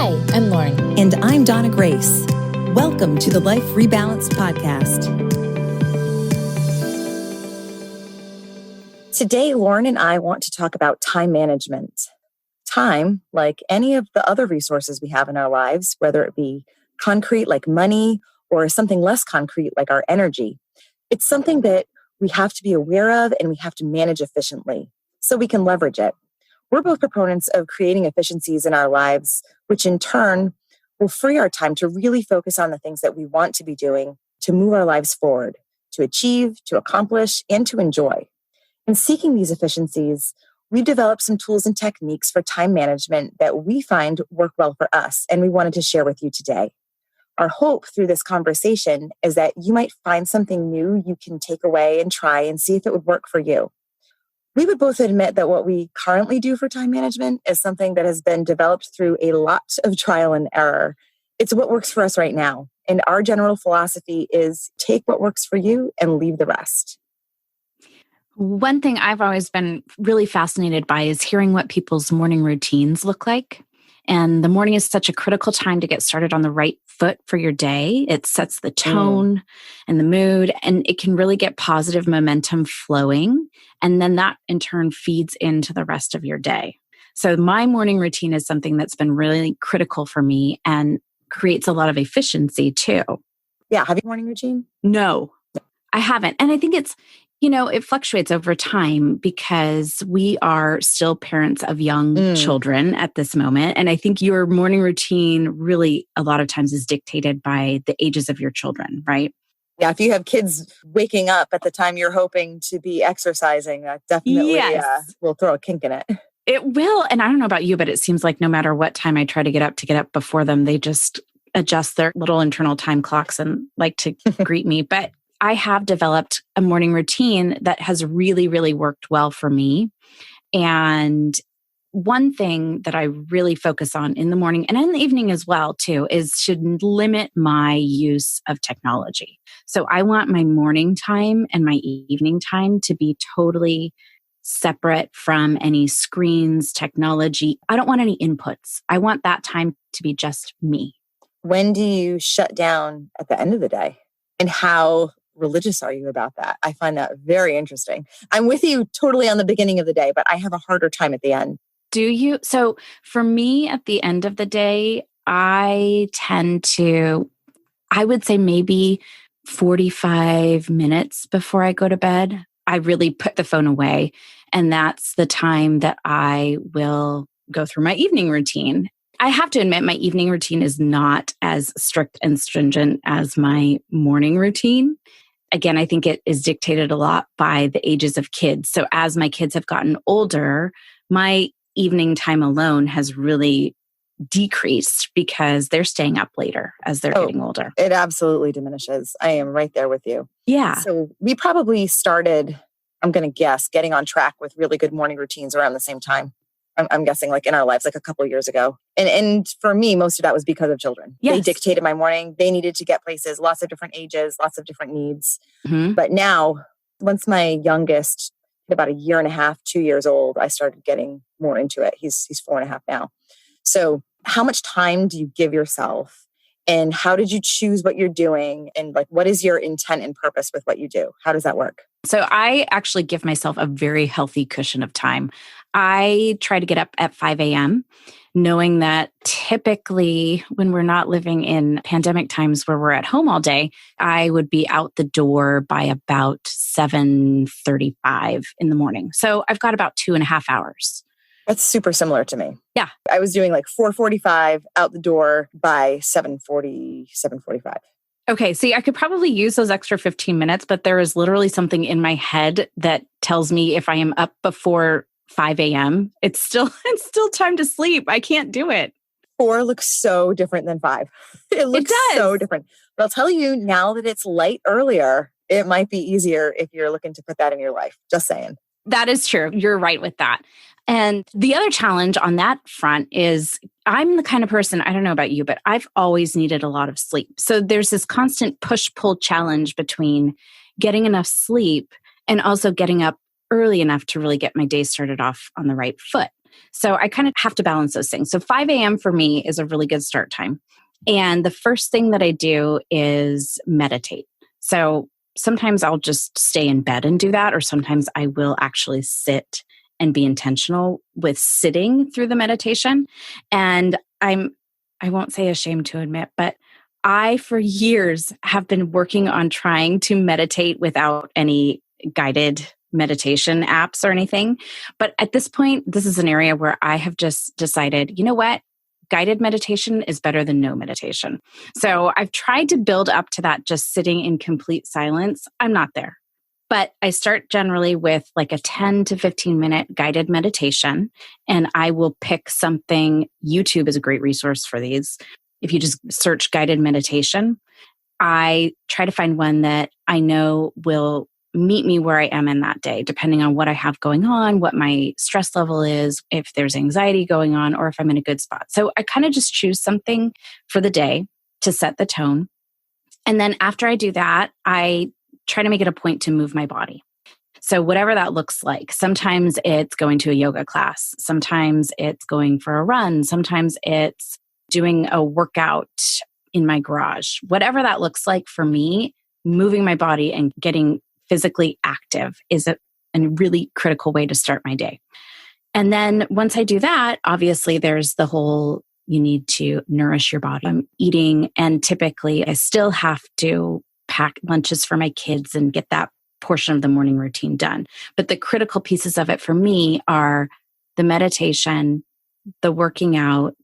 Hi, I'm Lauren. And I'm DonnaGrace. Welcome to the Life Rebalanced Podcast. Today, Lauren and I want to talk about time management. Time, like any of the other resources we have in our lives, whether it be concrete like money or something less concrete like our energy, it's something that we have to be aware of and we have to manage efficiently so we can leverage it. We're both proponents of creating efficiencies in our lives, which in turn will free our time to really focus on the things that we want to be doing to move our lives forward, to achieve, to accomplish, and to enjoy. In seeking these efficiencies, we've developed some tools and techniques for time management that we find work well for us, and we wanted to share with you today. Our hope through this conversation is that you might find something new you can take away and try and see if it would work for you. We would both admit that what we currently do for time management is something that has been developed through a lot of trial and error. It's what works for us right now. And our general philosophy is take what works for you and leave the rest. One thing I've always been really fascinated by is hearing what people's morning routines look like. And the morning is such a critical time to get started on the right foot for your day. It sets the tone and the mood, and it can really get positive momentum flowing. And then that in turn feeds into the rest of your day. So my morning routine is something that's been really critical for me and creates a lot of efficiency too. Yeah. Have you a morning routine? No, I haven't. And I think it's, it fluctuates over time because we are still parents of young children at this moment. And I think your morning routine really a lot of times is dictated by the ages of your children, right? Yeah, if you have kids waking up at the time you're hoping to be exercising, that definitely will throw a kink in it. It will. And I don't know about you, but it seems like no matter what time I try to get up before them, they just adjust their little internal time clocks and like to greet me. But I have developed a morning routine that has really, really worked well for me. And one thing that I really focus on in the morning and in the evening as well, too, is to limit my use of technology. So I want my morning time and my evening time to be totally separate from any screens, technology. I don't want any inputs. I want that time to be just me. When do you shut down at the end of the day? And how religious are you about that? I find that very interesting. I'm with you totally on the beginning of the day, but I have a harder time at the end. Do you? So for me, at the end of the day, I would say maybe 45 minutes before I go to bed, I really put the phone away. And that's the time that I will go through my evening routine. I have to admit, my evening routine is not as strict and stringent as my morning routine. Again, I think it is dictated a lot by the ages of kids. So as my kids have gotten older, my evening time alone has really decreased because they're staying up later as they're getting older. It absolutely diminishes. I am right there with you. Yeah. So we probably started, I'm going to guess, getting on track with really good morning routines around the same time. I'm guessing like in our lives, like a couple of years ago. And for me, most of that was because of children. Yes. They dictated my morning. They needed to get places, lots of different ages, lots of different needs. Mm-hmm. But now, once my youngest, about 1.5 years, 2 years old, I started getting more into it. He's 4.5 now. So how much time do you give yourself? And how did you choose what you're doing? And like, what is your intent and purpose with what you do? How does that work? So I actually give myself a very healthy cushion of time. I try to get up at 5 a.m., knowing that typically when we're not living in pandemic times where we're at home all day, I would be out the door by about 7:35 in the morning. So I've got about 2.5 hours. That's super similar to me. Yeah. I was doing like 4:45 out the door by 7:40, 7:45. Okay. See, I could probably use those extra 15 minutes, but there is literally something in my head that tells me if I am up before 5 a.m., it's still time to sleep. I can't do it. 4 looks so different than 5. It looks so different. But I'll tell you, now that it's light earlier, it might be easier if you're looking to put that in your life. Just saying. That is true. You're right with that. And the other challenge on that front is I'm the kind of person, I don't know about you, but I've always needed a lot of sleep. So there's this constant push-pull challenge between getting enough sleep and also getting up early enough to really get my day started off on the right foot. So I kind of have to balance those things. So 5 a.m. for me is a really good start time. And the first thing that I do is meditate. So sometimes I'll just stay in bed and do that, or sometimes I will actually sit and be intentional with sitting through the meditation. And I won't say ashamed to admit, but I, for years, have been working on trying to meditate without any guided meditation apps or anything. But at this point, this is an area where I have just decided, you know what? Guided meditation is better than no meditation. So I've tried to build up to that, just sitting in complete silence. I'm not there. But I start generally with like a 10 to 15 minute guided meditation, and I will pick something. YouTube is a great resource for these. If you just search guided meditation, I try to find one that I know will meet me where I am in that day, depending on what I have going on, what my stress level is, if there's anxiety going on, or if I'm in a good spot. So I kind of just choose something for the day to set the tone. And then after I do that, I try to make it a point to move my body. So whatever that looks like, sometimes it's going to a yoga class, sometimes it's going for a run, sometimes it's doing a workout in my garage. Whatever that looks like for me, moving my body and getting physically active is a really critical way to start my day. And then once I do that, obviously there's the whole, you need to nourish your body. I'm eating, and typically I still have to pack lunches for my kids and get that portion of the morning routine done. But the critical pieces of it for me are the meditation, the working out,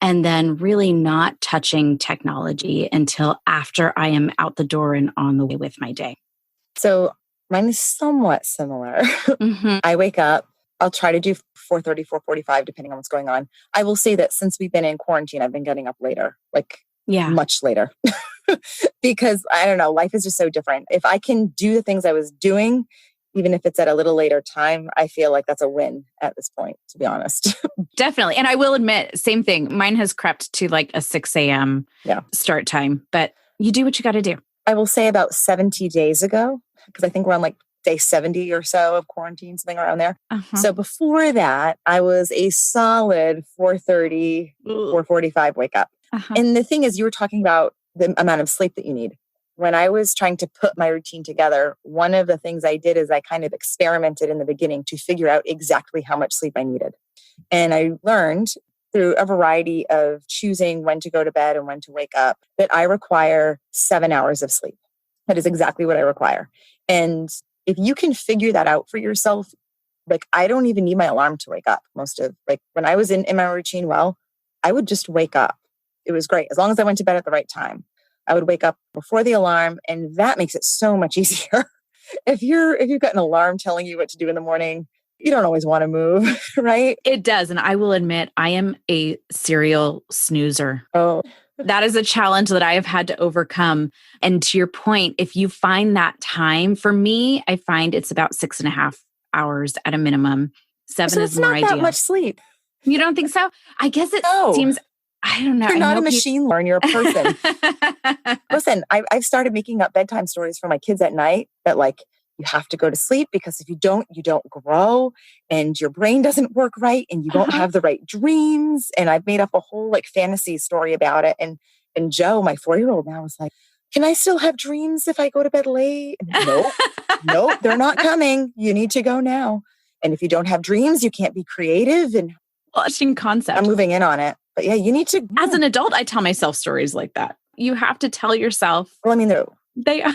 and then really not touching technology until after I am out the door and on the way with my day. So mine is somewhat similar. Mm-hmm. I wake up, I'll try to do 4:30, 4:45, depending on what's going on. I will say that since we've been in quarantine, I've been getting up later, much later. Because I don't know, life is just so different. If I can do the things I was doing, even if it's at a little later time, I feel like that's a win at this point, to be honest. Definitely. And I will admit, same thing. Mine has crept to like a 6 a.m. start time, but you do what you got to do. I will say about 70 days ago, because I think we're on like day 70 or so of quarantine, something around there. Uh-huh. So before that, I was a solid 4:30, 4:45 wake up. Uh-huh. And the thing is, you were talking about the amount of sleep that you need. When I was trying to put my routine together, one of the things I did is I kind of experimented in the beginning to figure out exactly how much sleep I needed. And I learned through a variety of choosing when to go to bed and when to wake up that I require 7 hours of sleep. That is exactly what I require. And if you can figure that out for yourself, like I don't even need my alarm to wake up. When I was in my routine, I would just wake up. It was great. As long as I went to bed at the right time, I would wake up before the alarm, and that makes it so much easier. If you've got an alarm telling you what to do in the morning, you don't always want to move, right? It does. And I will admit, I am a serial snoozer. Oh, that is a challenge that I have had to overcome. And to your point, if you find that time, for me, I find it's about 6.5 hours at a minimum. 7 is more ideal. It's not that much sleep. You don't think so? I guess it seems... I don't know. You're not a machine, Lauren. You're a person. Listen, I've started making up bedtime stories for my kids at night that you have to go to sleep because if you don't grow and your brain doesn't work right and you won't have the right dreams. And I've made up a whole fantasy story about it. And Joe, my 4-year-old now, is like, can I still have dreams if I go to bed late? Nope, they're not coming. You need to go now. And if you don't have dreams, you can't be creative. And interesting concept. I'm moving in on it. But yeah, you need to. As an adult, I tell myself stories like that. You have to tell yourself. Well, I mean,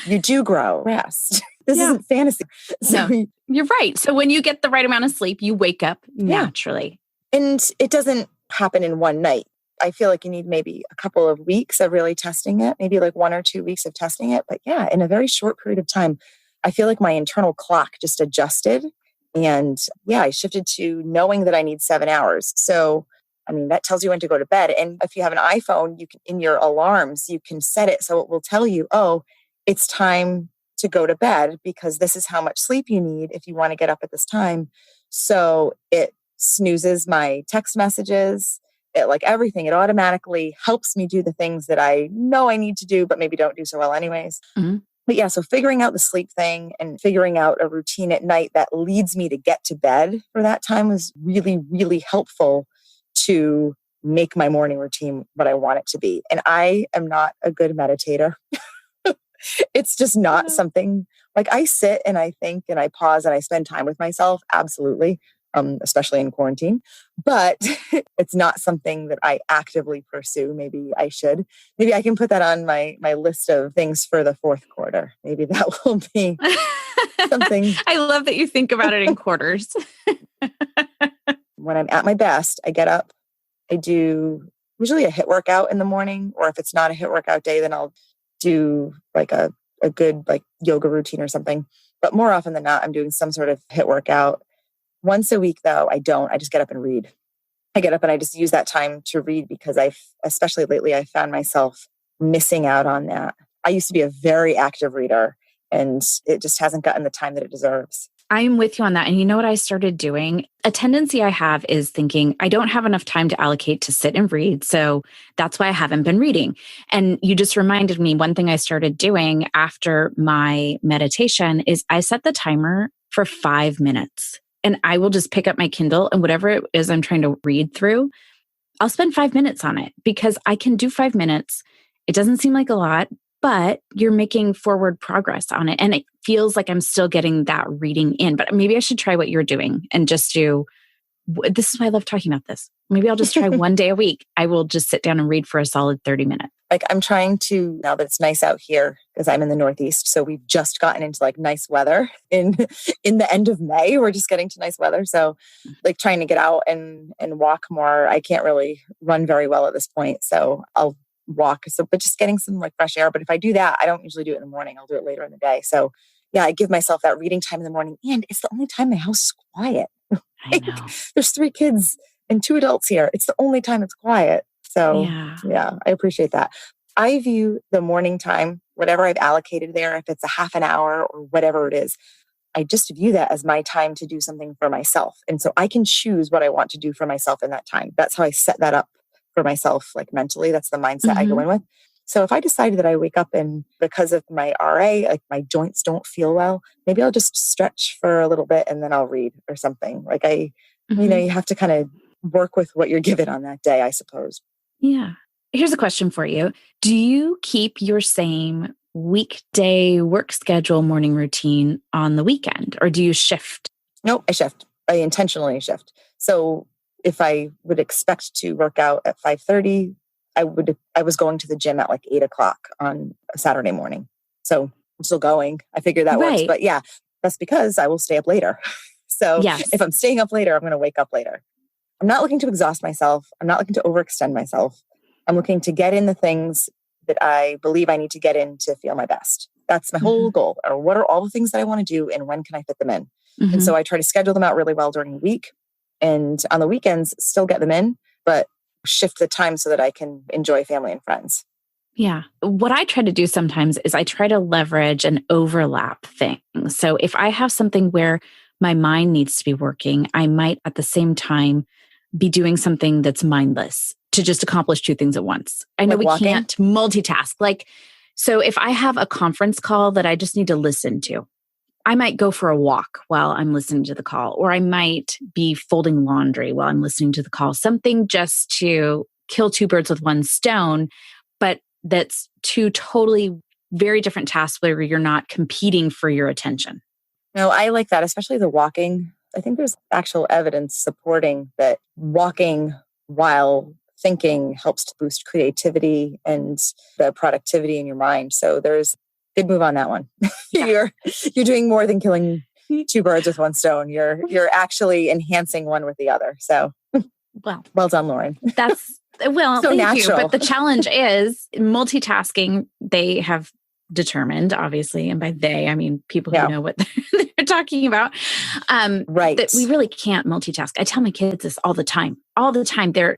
you do grow. Rest. This isn't fantasy. So no, you're right. So when you get the right amount of sleep, you wake up naturally. And it doesn't happen in one night. I feel like you need maybe a couple of weeks of really testing it, maybe 1 or 2 weeks of testing it. But yeah, in a very short period of time, I feel like my internal clock just adjusted. And I shifted to knowing that I need 7 hours. So I mean, that tells you when to go to bed. And if you have an iPhone, you can, in your alarms, you can set it so it will tell you, oh, it's time to go to bed because this is how much sleep you need if you want to get up at this time. So it snoozes my text messages, everything. It automatically helps me do the things that I know I need to do, but maybe don't do so well anyways. Mm-hmm. But yeah, so figuring out the sleep thing and figuring out a routine at night that leads me to get to bed for that time was really, really helpful to make my morning routine what I want it to be. And I am not a good meditator. It's just not something like I sit and I think and I pause and I spend time with myself. Absolutely. Especially in quarantine, but it's not something that I actively pursue. Maybe I should. Maybe I can put that on my list of things for the fourth quarter. Maybe that will be something. I love that you think about it in quarters. When I'm at my best, I get up, I do usually a HIIT workout in the morning, or if it's not a HIIT workout day, then I'll do like a good like yoga routine or something. But more often than not, I'm doing some sort of HIIT workout. Once a week, though, I don't. I just get up and read. I get up and I just use that time to read because especially lately, I found myself missing out on that. I used to be a very active reader and it just hasn't gotten the time that it deserves. I'm with you on that. And you know what I started doing? A tendency I have is thinking I don't have enough time to allocate to sit and read. So that's why I haven't been reading. And you just reminded me, one thing I started doing after my meditation is I set the timer for 5 minutes. And I will just pick up my Kindle and whatever it is I'm trying to read through, I'll spend 5 minutes on it because I can do 5 minutes. It doesn't seem like a lot, but you're making forward progress on it. And it feels like I'm still getting that reading in. But maybe I should try what you're doing and just do, this is why I love talking about this. Maybe I'll just try one day a week. I will just sit down and read for a solid 30 minutes. Like I'm trying to, now that it's nice out here, because I'm in the Northeast. So we've just gotten into like nice weather in the end of May. We're just getting to nice weather. So like trying to get out and walk more. I can't really run very well at this point. So I'll walk. So, but just getting some like fresh air. But if I do that, I don't usually do it in the morning. I'll do it later in the day. So yeah, I give myself that reading time in the morning. And it's the only time my house is quiet. I know. There's 3 kids and 2 adults here. It's the only time it's quiet. So yeah, I appreciate that. I view the morning time, whatever I've allocated there, if it's a half an hour or whatever it is, I just view that as my time to do something for myself. And so I can choose what I want to do for myself in that time. That's how I set that up for myself, like mentally. That's the mindset I go in with. So if I decide that I wake up and because of my RA, like my joints don't feel well, maybe I'll just stretch for a little bit and then I'll read or something. Like you have to kind of work with what you're given on that day, I suppose. Yeah. Here's a question for you. Do you keep your same weekday work schedule morning routine on the weekend or do you shift? No, I shift. I intentionally shift. So if I would expect to work out at 5:30, I was going to the gym at like 8:00 on a Saturday morning. So I'm still going. I figure that works. But yeah, that's because I will stay up later. So if I'm staying up later, I'm going to wake up later. I'm not looking to exhaust myself. I'm not looking to overextend myself. I'm looking to get in the things that I believe I need to get in to feel my best. That's my whole goal. Or what are all the things that I want to do and when can I fit them in? And so I try to schedule them out really well during the week. And on the weekends, still get them in, but shift the time so that I can enjoy family and friends. Yeah. What I try to do sometimes is I try to leverage an overlap thing. So if I have something where my mind needs to be working, I might at the same time be doing something that's mindless to just accomplish 2 things at once. I know we can't multitask. So if I have a conference call that I just need to listen to, I might go for a walk while I'm listening to the call, or I might be folding laundry while I'm listening to the call, something just to kill 2 birds with 1 stone, but that's 2 totally very different tasks where you're not competing for your attention. No, I like that, especially the walking. I think there's actual evidence supporting that walking while thinking helps to boost creativity and the productivity in your mind. So there's good move on that one. You're doing more than killing 2 birds with 1 stone. You're actually enhancing one with the other. So well done, Lauren. That's so thank natural. You. But the challenge is multitasking. They have determined, obviously, and by they, I mean people who know what they're talking about. Right. That we really can't multitask. I tell my kids this all the time. All the time. They're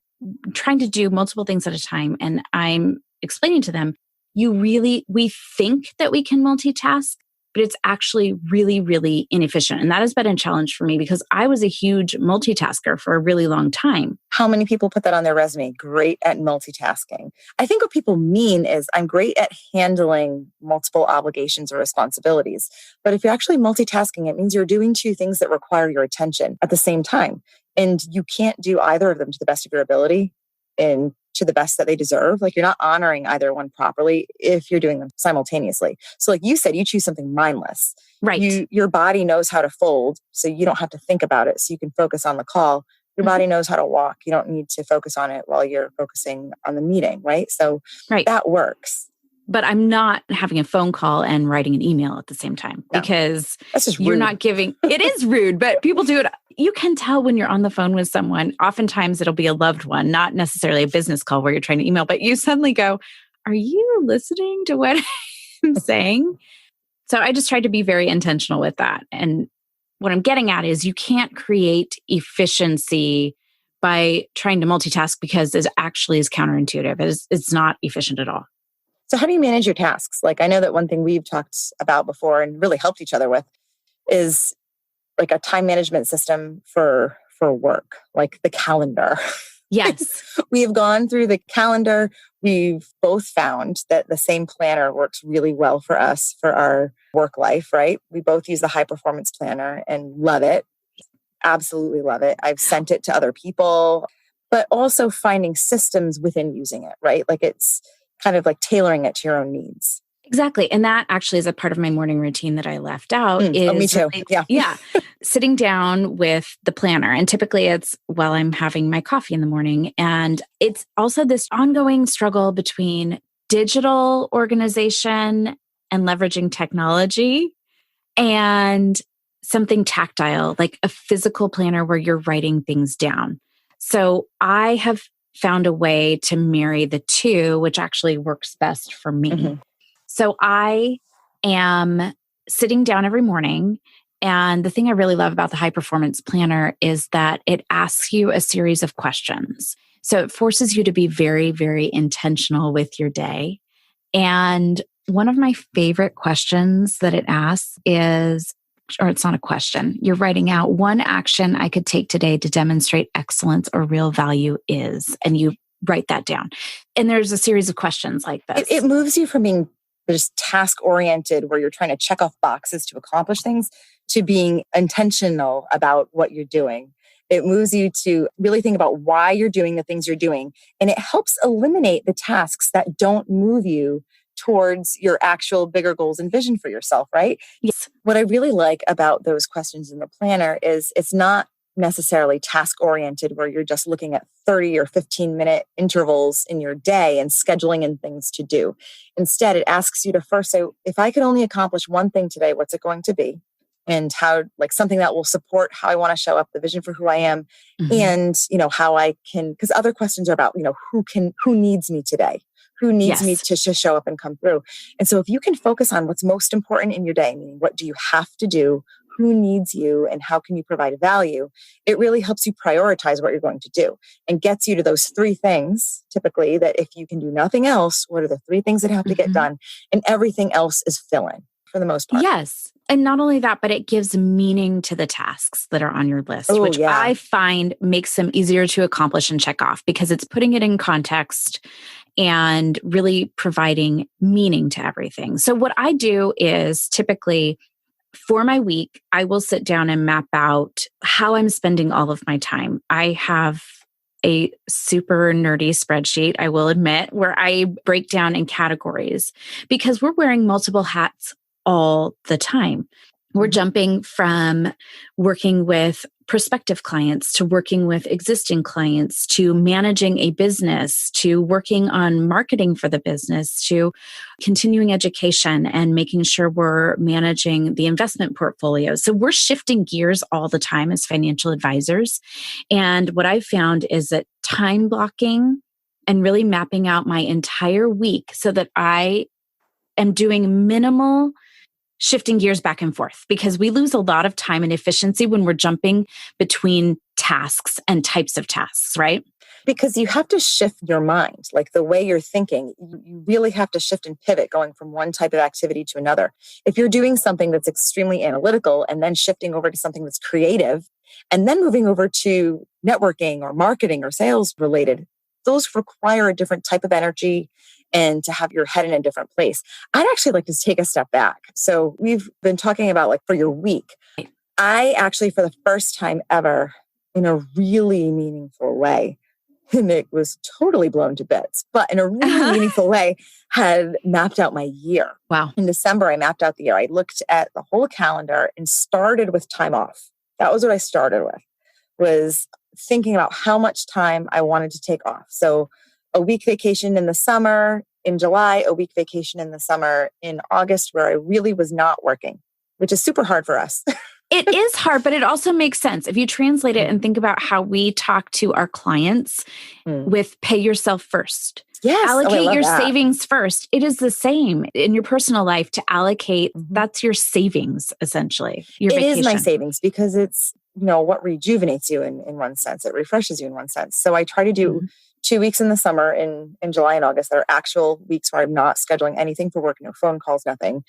trying to do multiple things at a time. And I'm explaining to them, we think that we can multitask, but it's actually really, really inefficient. And that has been a challenge for me because I was a huge multitasker for a really long time. How many people put that on their resume? Great at multitasking. I think what people mean is I'm great at handling multiple obligations or responsibilities. But if you're actually multitasking, it means you're doing two things that require your attention at the same time. And you can't do either of them to the best of your ability and to the best that they deserve. Like you're not honoring either one properly if you're doing them simultaneously. So like you said, you choose something mindless. Right. Your body knows how to fold, so you don't have to think about it. So you can focus on the call. Your body knows how to walk. You don't need to focus on it while you're focusing on the meeting, right? So that works. But I'm not having a phone call and writing an email at the same time because that's just rude. You're not giving, it is rude, but people do it. You can tell when you're on the phone with someone, oftentimes it'll be a loved one, not necessarily a business call where you're trying to email, but you suddenly go, are you listening to what I'm saying? So I just tried to be very intentional with that. And what I'm getting at is you can't create efficiency by trying to multitask because it actually is counterintuitive. It's not efficient at all. So how do you manage your tasks? Like I know that one thing we've talked about before and really helped each other with is like a time management system for work, like the calendar. Yes. We have gone through the calendar. We've both found that the same planner works really well for us for our work life, right? We both use the high performance planner and love it. Absolutely love it. I've sent it to other people, but also finding systems within using it, right? Like it's kind of like tailoring it to your own needs. Exactly. And that actually is a part of my morning routine that I left out. Me too. Yeah. Sitting down with the planner. And typically it's while I'm having my coffee in the morning. And it's also this ongoing struggle between digital organization and leveraging technology and something tactile, like a physical planner where you're writing things down. So I have found a way to marry the two, which actually works best for me. Mm-hmm. So I am sitting down every morning. And the thing I really love about the high performance planner is that it asks you a series of questions. So it forces you to be very, very intentional with your day. And one of my favorite questions that it asks is, or it's not a question, you're writing out one action I could take today to demonstrate excellence or real value is, and you write that down. And there's a series of questions like this. It moves you from being just task oriented, where you're trying to check off boxes to accomplish things, to being intentional about what you're doing. It moves you to really think about why you're doing the things you're doing. And it helps eliminate the tasks that don't move you towards your actual bigger goals and vision for yourself, right? Yes. What I really like about those questions in the planner is it's not necessarily task oriented where you're just looking at 30 or 15-minute intervals in your day and scheduling in things to do. Instead, it asks you to first say, if I could only accomplish one thing today, what's it going to be? And how, like something that will support how I want to show up, the vision for who I am, and, how I can, because other questions are about, who needs me today? Who needs me to show up and come through? And so if you can focus on what's most important in your day, meaning what do you have to do, who needs you, and how can you provide value, it really helps you prioritize what you're going to do and gets you to those three things, typically, that if you can do nothing else, what are the three things that have to get done? And everything else is fill-in for the most part. Yes. And not only that, but it gives meaning to the tasks that are on your list, which I find makes them easier to accomplish and check off because it's putting it in context and really providing meaning to everything. So what I do is typically for my week, I will sit down and map out how I'm spending all of my time. I have a super nerdy spreadsheet, I will admit, where I break down in categories because we're wearing multiple hats all the time. We're jumping from working with prospective clients to working with existing clients to managing a business to working on marketing for the business to continuing education and making sure we're managing the investment portfolio. So we're shifting gears all the time as financial advisors. And what I've found is that time blocking and really mapping out my entire week so that I am doing minimal shifting gears back and forth because we lose a lot of time and efficiency when we're jumping between tasks and types of tasks, right? Because you have to shift your mind, like the way you're thinking. You really have to shift and pivot going from one type of activity to another. If you're doing something that's extremely analytical and then shifting over to something that's creative and then moving over to networking or marketing or sales related, those require a different type of energy and to have your head in a different place. I'd actually like to take a step back. So we've been talking about like for your week. I actually, for the first time ever, in a really meaningful way, and it was totally blown to bits, but in a really meaningful way, had mapped out my year. Wow. In December, I mapped out the year. I looked at the whole calendar and started with time off. That was what I started with, was thinking about how much time I wanted to take off. So a week vacation in the summer in July, a week vacation in the summer in August, where I really was not working, which is super hard for us. It is hard, but it also makes sense. If you translate it and think about how we talk to our clients with pay yourself first. Yes. Allocate your savings first. It is the same in your personal life to allocate. That's your savings, essentially. Your vacation. It is my savings because it's, what rejuvenates you in one sense. It refreshes you in one sense. So I try to do 2 weeks in the summer in July and August. That are actual weeks where I'm not scheduling anything for work, no phone calls, nothing.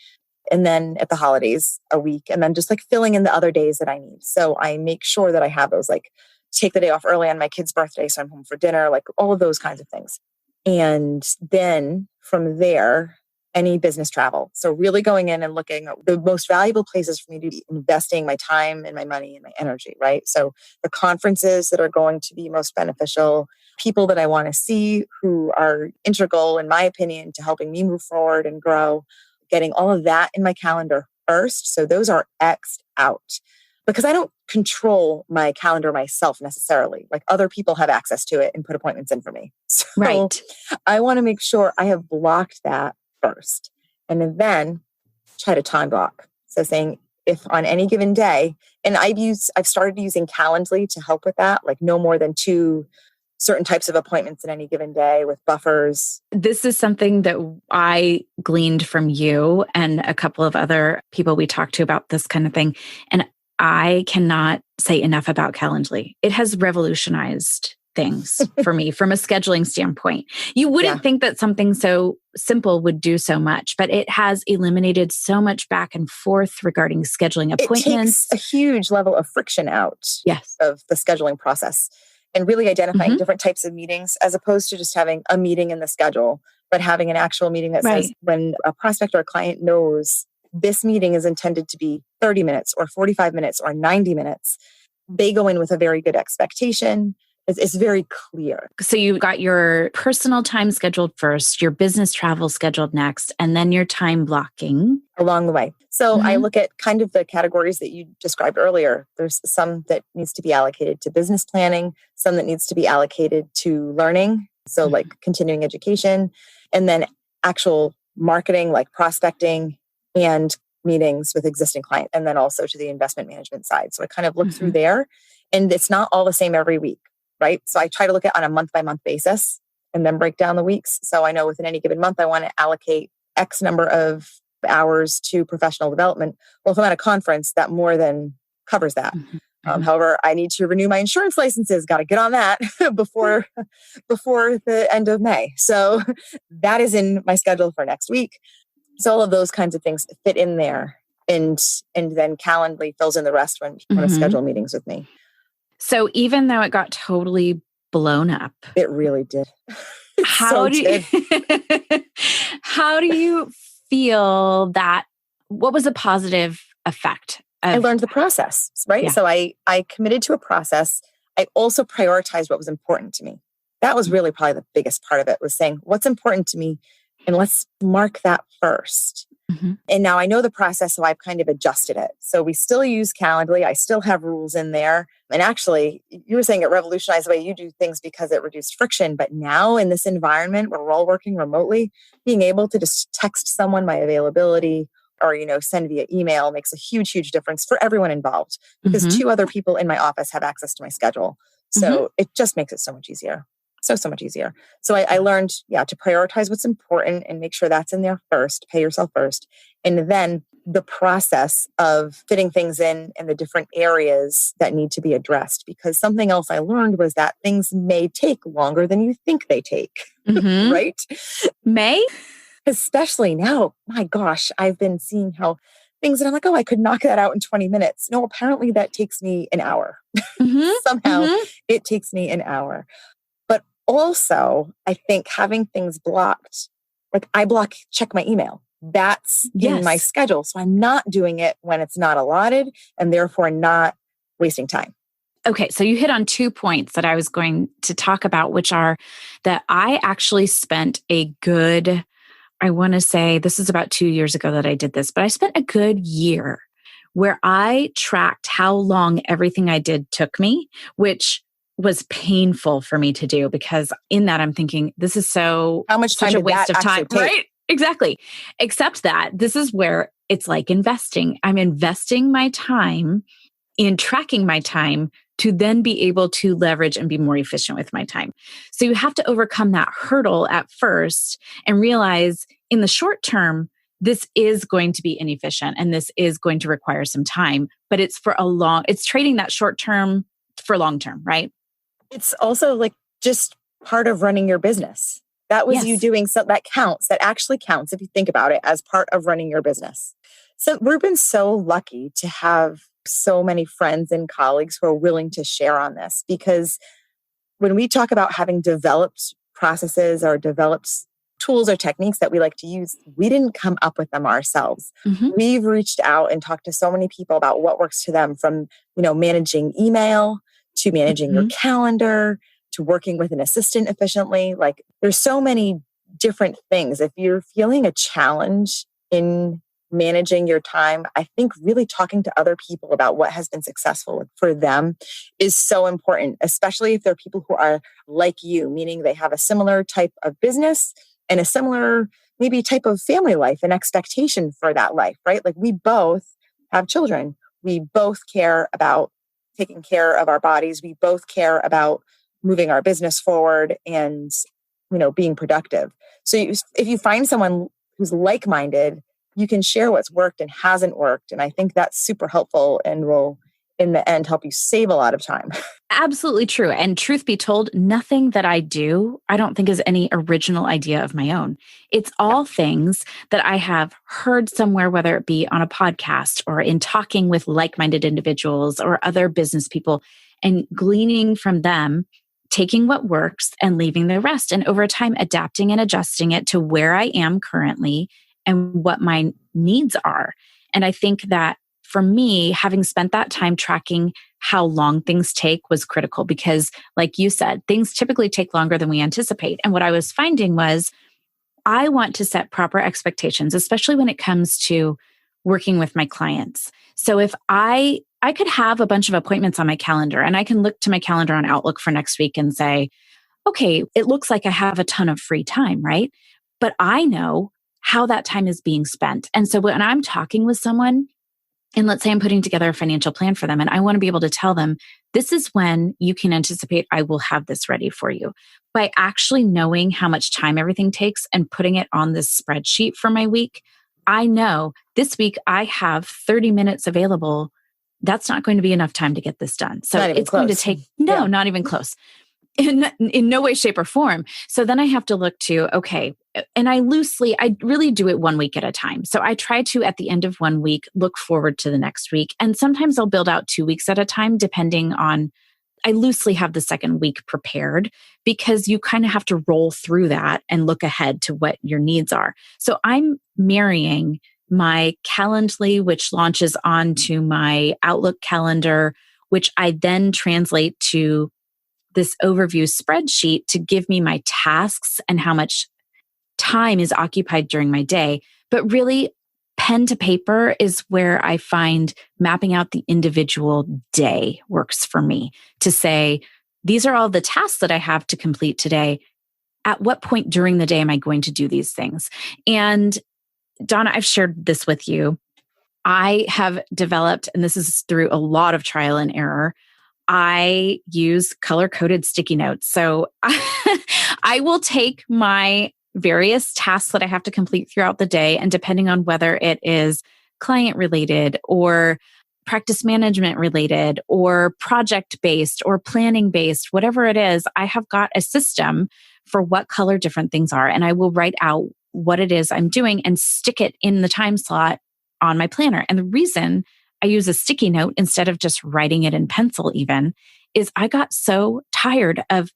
And then at the holidays, a week, and then just like filling in the other days that I need. So I make sure that I have those, like take the day off early on my kid's birthday, so I'm home for dinner, like all of those kinds of things. And then from there, any business travel. So really going in and looking at the most valuable places for me to be investing my time and my money and my energy, right? So the conferences that are going to be most beneficial, people that I want to see who are integral, in my opinion, to helping me move forward and grow. Getting all of that in my calendar first. So those are X'd out because I don't control my calendar myself necessarily. Like other people have access to it and put appointments in for me. So I want to make sure I have blocked that first and then try to time block. So saying if on any given day, and I've started using Calendly to help with that, like no more than 2 certain types of appointments in any given day with buffers. This is something that I gleaned from you and a couple of other people we talked to about this kind of thing. And I cannot say enough about Calendly. It has revolutionized things for me from a scheduling standpoint. You wouldn't think that something so simple would do so much, but it has eliminated so much back and forth regarding scheduling appointments. It takes a huge level of friction out of the scheduling process. And really identifying different types of meetings as opposed to just having a meeting in the schedule, but having an actual meeting that says when a prospect or a client knows this meeting is intended to be 30 minutes or 45 minutes or 90 minutes, they go in with a very good expectation. It's very clear. So you got your personal time scheduled first, your business travel scheduled next, and then your time blocking. Along the way. So I look at kind of the categories that you described earlier. There's some that needs to be allocated to business planning, some that needs to be allocated to learning. So like continuing education, and then actual marketing, like prospecting and meetings with existing clients, and then also to the investment management side. So I kind of look through there, and it's not all the same every week. Right. So I try to look at on a month by month basis and then break down the weeks. So I know within any given month, I want to allocate X number of hours to professional development. Well, if I'm at a conference, that more than covers that. However, I need to renew my insurance licenses. Got to get on that before the end of May. So that is in my schedule for next week. So all of those kinds of things fit in there. And then Calendly fills in the rest when you want to schedule meetings with me. So even though it got totally blown up, it really did. How do you feel that? What was the positive effect? I learned the process, right? Yeah. So I committed to a process. I also prioritized what was important to me. That was really probably the biggest part of it, was saying what's important to me and let's mark that first. And now I know the process, so I've kind of adjusted it. So we still use Calendly. I still have rules in there. And actually, you were saying it revolutionized the way you do things because it reduced friction. But now in this environment where we're all working remotely, being able to just text someone my availability or, send via email makes a huge, huge difference for everyone involved because 2 other people in my office have access to my schedule. So it just makes it so much easier. So much easier. So I learned, to prioritize what's important and make sure that's in there first, pay yourself first. And then the process of fitting things in the different areas that need to be addressed. Because something else I learned was that things may take longer than you think they take, right? May? Especially now, my gosh, I've been seeing how things that I'm like, oh, I could knock that out in 20 minutes. No, apparently that takes me an hour. Somehow it takes me an hour. But also, I think having things blocked, like I check my email. That's in my schedule. So I'm not doing it when it's not allotted and therefore not wasting time. Okay, so you hit on 2 points that I was going to talk about, which are that I actually spent a good, I want to say this is about 2 years ago that I did this, but I spent a good year where I tracked how long everything I did took me, which was painful for me to do because in that I'm thinking, this is how much time, such a waste of time, right? Exactly. Except that this is where it's like investing. I'm investing my time in tracking my time to then be able to leverage and be more efficient with my time. So you have to overcome that hurdle at first and realize in the short term, this is going to be inefficient and this is going to require some time, but it's it's trading that short term for long term, right? It's also like just part of running your business. That was you doing something that counts, that actually counts if you think about it as part of running your business. So we've been so lucky to have so many friends and colleagues who are willing to share on this, because when we talk about having developed processes or developed tools or techniques that we like to use, we didn't come up with them ourselves. We've reached out and talked to so many people about what works to them, from, managing email to managing your calendar to working with an assistant efficiently. Like there's so many different things. If you're feeling a challenge in managing your time, I think really talking to other people about what has been successful for them is so important, especially if they're people who are like you, meaning they have a similar type of business and a similar maybe type of family life and expectation for that life, right? Like we both have children. We both care about taking care of our bodies. We both care about moving our business forward and, being productive. So if you find someone who's like-minded, you can share what's worked and hasn't worked. And I think that's super helpful and will, in the end, help you save a lot of time. Absolutely true. And truth be told, nothing that I do, I don't think is any original idea of my own. It's all things that I have heard somewhere, whether it be on a podcast or in talking with like-minded individuals or other business people, and gleaning from them, taking what works and leaving the rest. And over time, adapting and adjusting it to where I am currently and what my needs are. And I think that for me, having spent that time tracking how long things take was critical because, like you said, things typically take longer than we anticipate. And what I was finding was I want to set proper expectations, especially when it comes to working with my clients. So if I could have a bunch of appointments on my calendar and I can look to my calendar on Outlook for next week and say, okay, it looks like I have a ton of free time, right? But I know how that time is being spent. And so when I'm talking with someone, and let's say I'm putting together a financial plan for them, and I want to be able to tell them, this is when you can anticipate I will have this ready for you. By actually knowing how much time everything takes and putting it on this spreadsheet for my week, I know this week I have 30 minutes available. That's not going to be enough time to get this done. So it's going to take, not even close. In no way, shape, or form. So then I have to look to, okay, and I really do it 1 week at a time. So I try to, at the end of 1 week, look forward to the next week. And sometimes I'll build out 2 weeks at a time, depending on, I loosely have the second week prepared because you kind of have to roll through that and look ahead to what your needs are. So I'm marrying my Calendly, which launches onto my Outlook calendar, which I then translate to this overview spreadsheet to give me my tasks and how much time is occupied during my day. But really, pen to paper is where I find mapping out the individual day works for me to say, these are all the tasks that I have to complete today. At what point during the day am I going to do these things? And Donna, I've shared this with you. I have developed, and this is through a lot of trial and error, I use color-coded sticky notes. So I will take my various tasks that I have to complete throughout the day, and depending on whether it is client related or practice management related or project based or planning based, whatever it is, I have got a system for what color different things are. And I will write out what it is I'm doing and stick it in the time slot on my planner. And the reason I use a sticky note instead of just writing it in pencil even is I got so tired of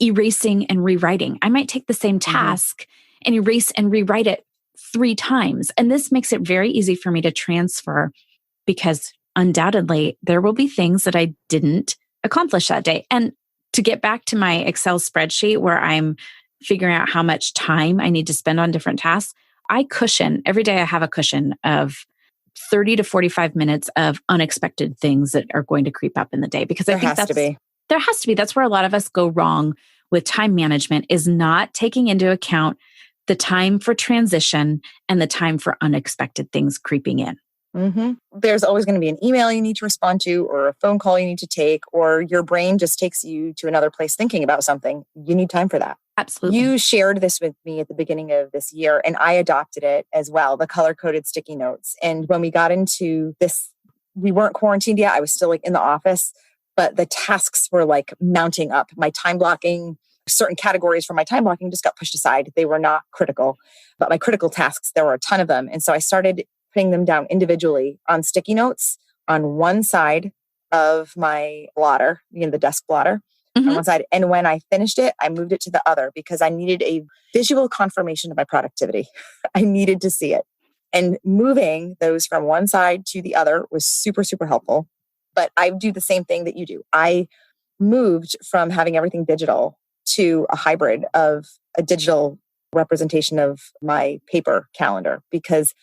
erasing and rewriting. I might take the same task and erase and rewrite it 3 times. And this makes it very easy for me to transfer because undoubtedly there will be things that I didn't accomplish that day. And to get back to my Excel spreadsheet where I'm figuring out how much time I need to spend on different tasks, I cushion every day. I have a cushion of 30 to 45 minutes of unexpected things that are going to creep up in the day because I think there has to be. That's where a lot of us go wrong with time management is not taking into account the time for transition and the time for unexpected things creeping in. There's always going to be an email you need to respond to or a phone call you need to take, or your brain just takes you to another place thinking about something. You need time for that. Absolutely. You shared this with me at the beginning of this year and I adopted it as well, the color-coded sticky notes. And when we got into this, we weren't quarantined yet. I was still in the office, but the tasks were mounting up. My time blocking, certain categories from my time blocking just got pushed aside. They were not critical, but my critical tasks, there were a ton of them. And so I started putting them down individually on sticky notes on one side of my blotter, the desk blotter on one side. And when I finished it, I moved it to the other because I needed a visual confirmation of my productivity. I needed to see it. And moving those from one side to the other was super, super helpful. But I do the same thing that you do. I moved from having everything digital to a hybrid of a digital representation of my paper calendar because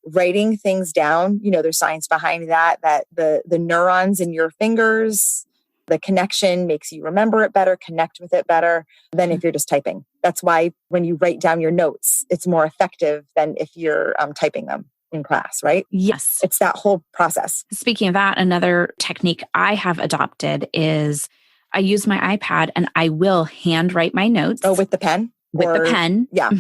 writing things down, there's science behind that the neurons in your fingers, the connection makes you remember it better, connect with it better than if you're just typing. That's why when you write down your notes, it's more effective than if you're typing them in class, right? Yes. It's that whole process. Speaking of that, another technique I have adopted is I use my iPad and I will handwrite my notes. Oh, with the pen? With the pen. Yeah.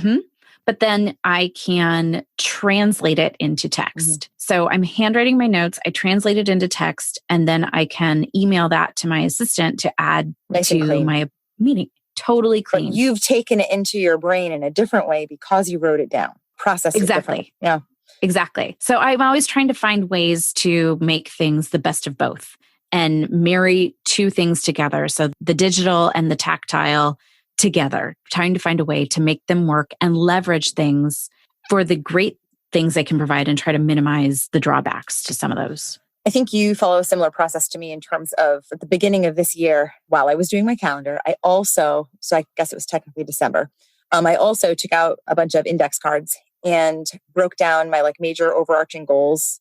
But then I can translate it into text. So I'm handwriting my notes, I translate it into text, and then I can email that to my assistant to add to my meeting. Totally clean. But you've taken it into your brain in a different way because you wrote it down. Process it differently. Yeah. Exactly. So I'm always trying to find ways to make things the best of both and marry 2 things together. So the digital and the tactile together, trying to find a way to make them work and leverage things for the great things they can provide and try to minimize the drawbacks to some of those. I think you follow a similar process to me in terms of at the beginning of this year, while I was doing my calendar, I guess it was technically December. I also took out a bunch of index cards and broke down my major overarching goals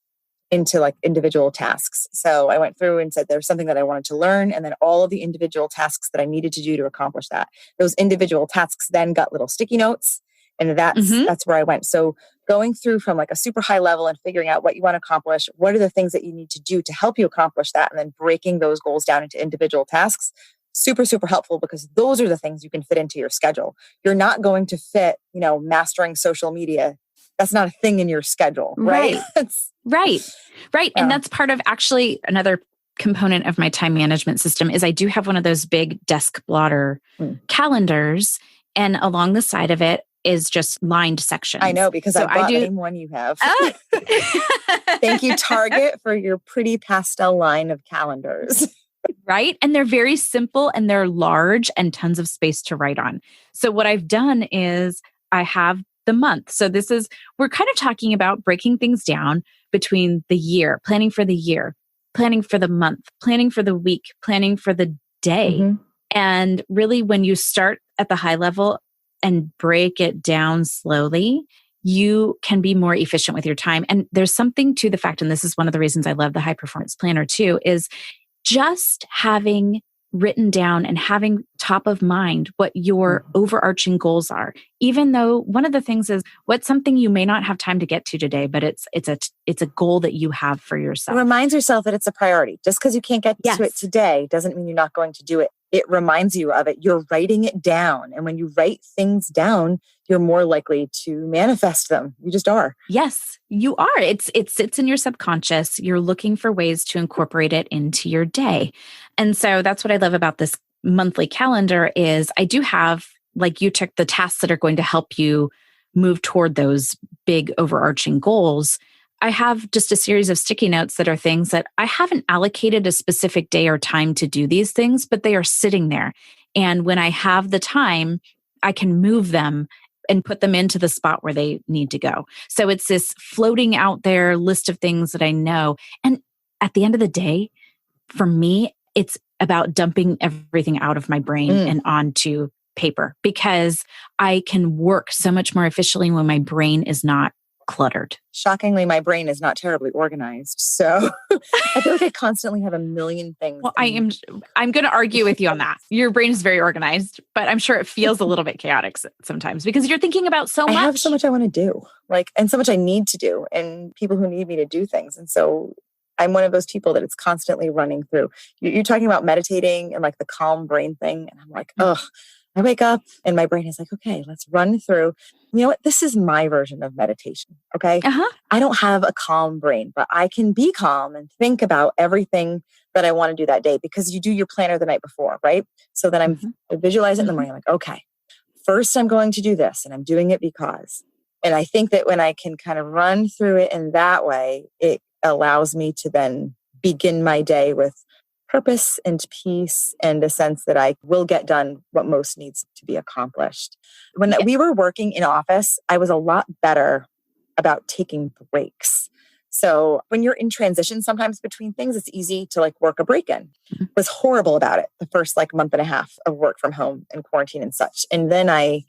into individual tasks. So I went through and said there's something that I wanted to learn, and then all of the individual tasks that I needed to do to accomplish that. Those individual tasks then got little sticky notes, and that's where I went. So going through from a super high level and figuring out what you want to accomplish, what are the things that you need to do to help you accomplish that, and then breaking those goals down into individual tasks. Super, super helpful because those are the things you can fit into your schedule. You're not going to fit, mastering social media. That's not a thing in your schedule, right? Right. Yeah. And that's part of actually another component of my time management system is I do have one of those big desk blotter calendars, and along the side of it is just lined sections. I know because I bought the same one you have. Thank you, Target, for your pretty pastel line of calendars. Right? And they're very simple and they're large and tons of space to write on. So what I've done is I have the month. So we're kind of talking about breaking things down between the year, planning for the year, planning for the month, planning for the week, planning for the day. And really when you start at the high level and break it down slowly, you can be more efficient with your time. And there's something to the fact, and this is one of the reasons I love the high performance planner too, is just having written down and having top of mind what your overarching goals are. Even though one of the things is what's something you may not have time to get to today, but it's a goal that you have for yourself. It reminds yourself that it's a priority. Just because you can't get to it today doesn't mean you're not going to do it it reminds you of it. You're writing it down. And when you write things down, you're more likely to manifest them. You just are. Yes, you are. It sits in your subconscious. You're looking for ways to incorporate it into your day. And so that's what I love about this monthly calendar is I do have, like you took the tasks that are going to help you move toward those big overarching goals. I have just a series of sticky notes that are things that I haven't allocated a specific day or time to do these things, but they are sitting there. And when I have the time, I can move them and put them into the spot where they need to go. So it's this floating out there list of things that I know. And at the end of the day, for me, it's about dumping everything out of my brain and onto paper because I can work so much more efficiently when my brain is not cluttered. Shockingly, my brain is not terribly organized. So I feel like I constantly have a million things. Well, I'm going to argue with you on that. Your brain is very organized, but I'm sure it feels a little bit chaotic sometimes because you're thinking about so much. I have so much I want to do, and so much I need to do, and people who need me to do things. And so I'm one of those people that it's constantly running through. You're talking about meditating and the calm brain thing. And I'm like, I wake up and my brain is like, okay, let's run through. You know what? This is my version of meditation. Okay. I don't have a calm brain, but I can be calm and think about everything that I want to do that day because you do your planner the night before, right? So then I visualize it in the morning. I'm like, okay, first I'm going to do this and I'm doing it because. And I think that when I can kind of run through it in that way, it allows me to then begin my day with purpose and peace and a sense that I will get done what most needs to be accomplished. When we were working in office, I was a lot better about taking breaks. So when you're in transition sometimes between things, it's easy to work a break in. Was horrible about it the first month and a half of work from home and quarantine and such. And then I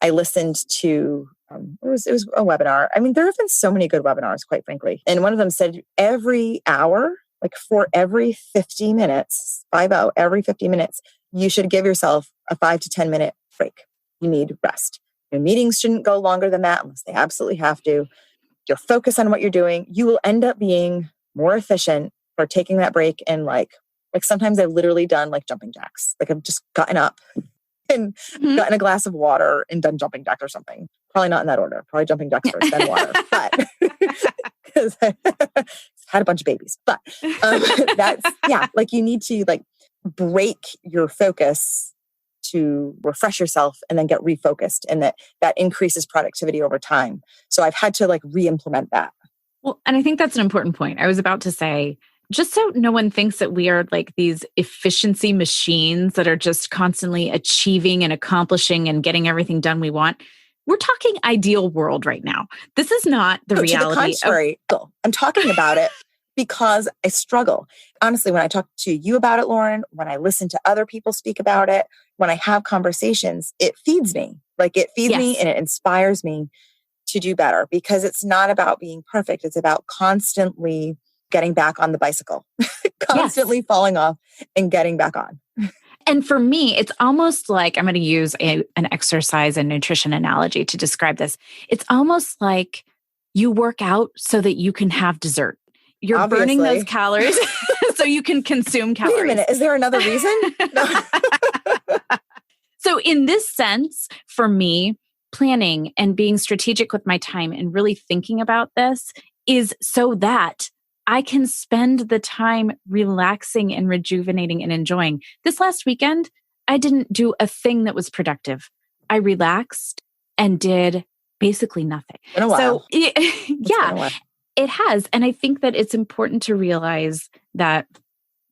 listened to it was a webinar. I mean, there have been so many good webinars, quite frankly. And one of them said every hour, for every 50 minutes, every 50 minutes, you should give yourself a 5 to 10 minute break. You need rest. Your meetings shouldn't go longer than that unless they absolutely have to. You're focused on what you're doing. You will end up being more efficient for taking that break. And sometimes I've literally done jumping jacks. I've just gotten up and gotten a glass of water and done jumping jacks or something. Probably not in that order. Probably jumping jacks first, then water. But because I had a bunch of babies. But that's, you need to break your focus to refresh yourself and then get refocused. And that increases productivity over time. So I've had to re-implement that. Well, and I think that's an important point. I was about to say, just so no one thinks that we are these efficiency machines that are just constantly achieving and accomplishing and getting everything done we want. We're talking ideal world right now. This is not the reality. To the contrary, I'm talking about it because I struggle. Honestly, when I talk to you about it, Lauren, when I listen to other people speak about it, when I have conversations, it feeds me. It feeds me and it inspires me to do better because it's not about being perfect. It's about constantly getting back on the bicycle, constantly falling off and getting back on. And for me, it's almost like I'm going to use an exercise and nutrition analogy to describe this. It's almost like you work out so that you can have dessert. You're burning those calories so you can consume calories. Wait a minute. Is there another reason? No. So in this sense, for me, planning and being strategic with my time and really thinking about this is so that I can spend the time relaxing and rejuvenating and enjoying. This last weekend, I didn't do a thing that was productive. I relaxed and did basically nothing. Been a while. So it has. And I think that it's important to realize that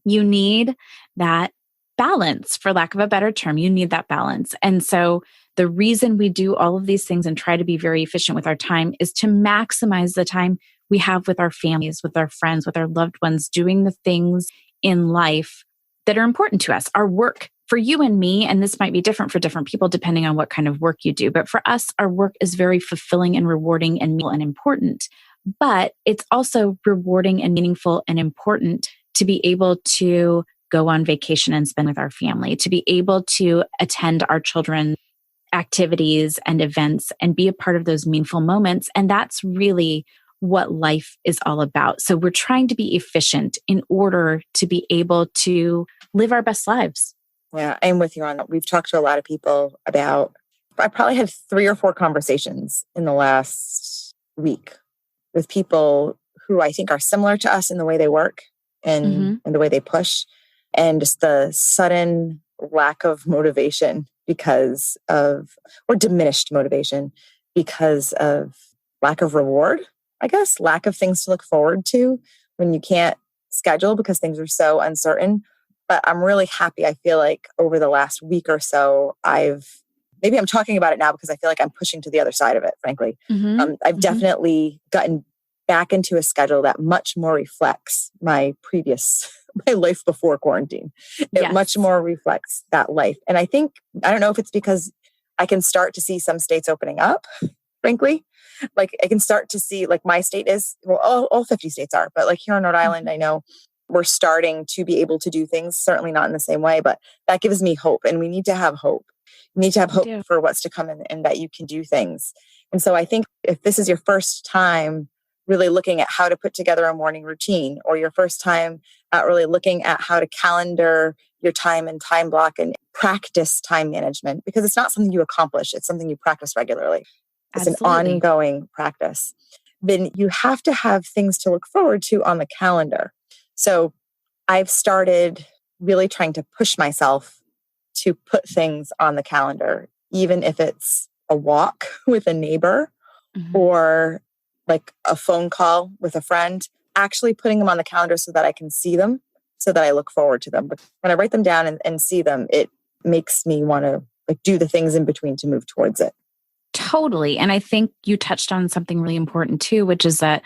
you need that balance, for lack of a better term. You need that balance. And so the reason we do all of these things and try to be very efficient with our time is to maximize the time we have with our families, with our friends, with our loved ones, doing the things in life that are important to us. Our work for you and me, and this might be different for different people depending on what kind of work you do, but for us, our work is very fulfilling and rewarding and meaningful and important. But it's also rewarding and meaningful and important to be able to go on vacation and spend with our family, to be able to attend our children's activities and events and be a part of those meaningful moments. And that's really what life is all about. So we're trying to be efficient in order to be able to live our best lives. Yeah, I'm with you on that. We've talked to a lot of people about, I probably had 3 or 4 conversations in the last week with people who I think are similar to us in the way they work and the way they push, and just the sudden lack of motivation because of, or diminished motivation because of lack of reward, I guess, lack of things to look forward to when you can't schedule because things are so uncertain. But I'm really happy. I feel like over the last week or so, maybe I'm talking about it now because I feel like I'm pushing to the other side of it, frankly. I've definitely gotten back into a schedule that much more reflects my life before quarantine. It much more reflects that life. And I don't know if it's because I can start to see some states opening up, frankly. Like I can start to see, like my state is, well, all 50 states are, but like here on Rhode Island, I know we're starting to be able to do things, certainly not in the same way, but that gives me hope. And we need to have hope. We need to have hope for what's to come and that you can do things. And so I think if this is your first time really looking at how to put together a morning routine, or your first time at really looking at how to calendar your time and time block and practice time management, because it's not something you accomplish, it's something you practice regularly. It's an ongoing practice. Then you have to have things to look forward to on the calendar. So I've started really trying to push myself to put things on the calendar, even if it's a walk with a neighbor or like a phone call with a friend, actually putting them on the calendar so that I can see them, so that I look forward to them. But when I write them down and see them, it makes me want to like do the things in between to move towards it. Totally. And I think you touched on something really important too, which is that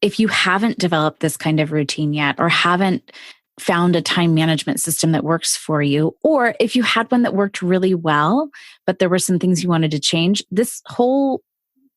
if you haven't developed this kind of routine yet, or haven't found a time management system that works for you, or if you had one that worked really well, but there were some things you wanted to change, this whole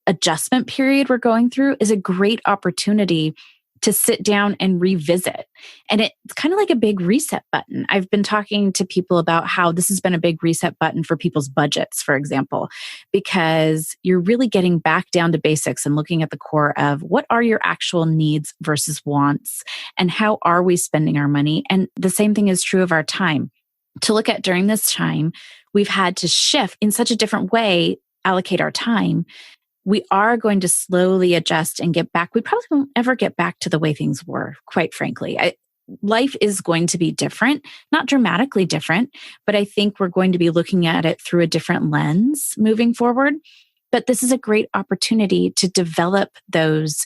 adjustment period we're going through is a great opportunity to sit down and revisit. And it's kind of like a big reset button. I've been talking to people about how this has been a big reset button for people's budgets, for example, because you're really getting back down to basics and looking at the core of what are your actual needs versus wants, and how are we spending our money? And the same thing is true of our time. To look at during this time, we've had to shift in such a different way, allocate our time. We are going to slowly adjust and get back. We probably won't ever get back to the way things were, quite frankly. Life is going to be different, not dramatically different, but I think we're going to be looking at it through a different lens moving forward. But this is a great opportunity to develop those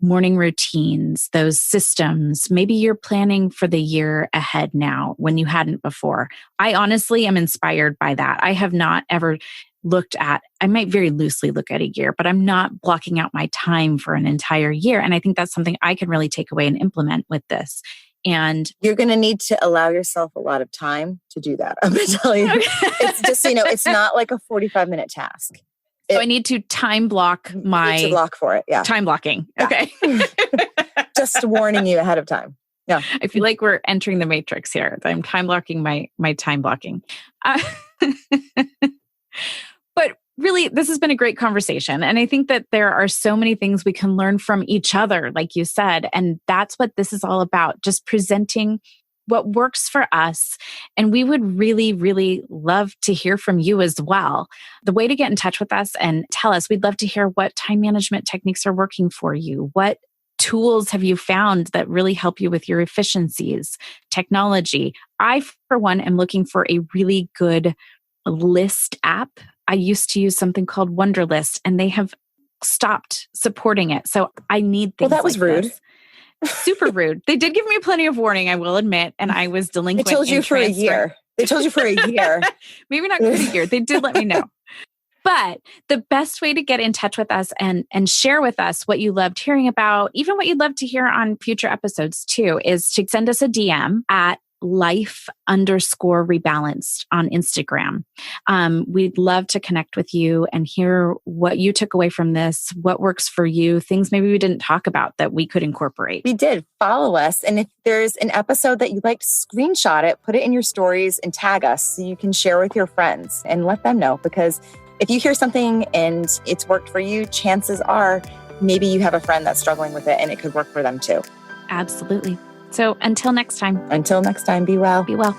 morning routines, those systems. Maybe you're planning for the year ahead now when you hadn't before. I honestly am inspired by that. I have not ever I might very loosely look at a year, but I'm not blocking out my time for an entire year. And I think that's something I can really take away and implement with this. And you're going to need to allow yourself a lot of time to do that. I'm going to tell you, it's just, it's not like a 45-minute task. So I need to time block my block for it. Yeah. Time blocking. Yeah. Okay. Just warning you ahead of time. Yeah. I feel like we're entering the matrix here. I'm time blocking my time blocking. But really, this has been a great conversation. And I think that there are so many things we can learn from each other, like you said. And that's what this is all about, just presenting what works for us. And we would really, really love to hear from you as well. The way to get in touch with us and tell us, we'd love to hear what time management techniques are working for you. What tools have you found that really help you with your efficiencies, technology? I, for one, am looking for a really good list app. I used to use something called Wunderlist, and they have stopped supporting it. So I need things. Well, that was rude. Super rude. They did give me plenty of warning, I will admit, and I was delinquent. They told you for a year. They told you for a year. Maybe not quite a year. They did let me know. But the best way to get in touch with us and share with us what you loved hearing about, even what you'd love to hear on future episodes too, is to send us a DM at life_rebalanced on Instagram. We'd love to connect with you and hear what you took away from this, what works for you, things maybe we didn't talk about that we could incorporate. We did. Follow us. And if there's an episode that you'd like to screenshot it, put it in your stories and tag us so you can share with your friends and let them know. Because if you hear something and it's worked for you, chances are maybe you have a friend that's struggling with it and it could work for them too. Absolutely. So until next time. Be well. Be well.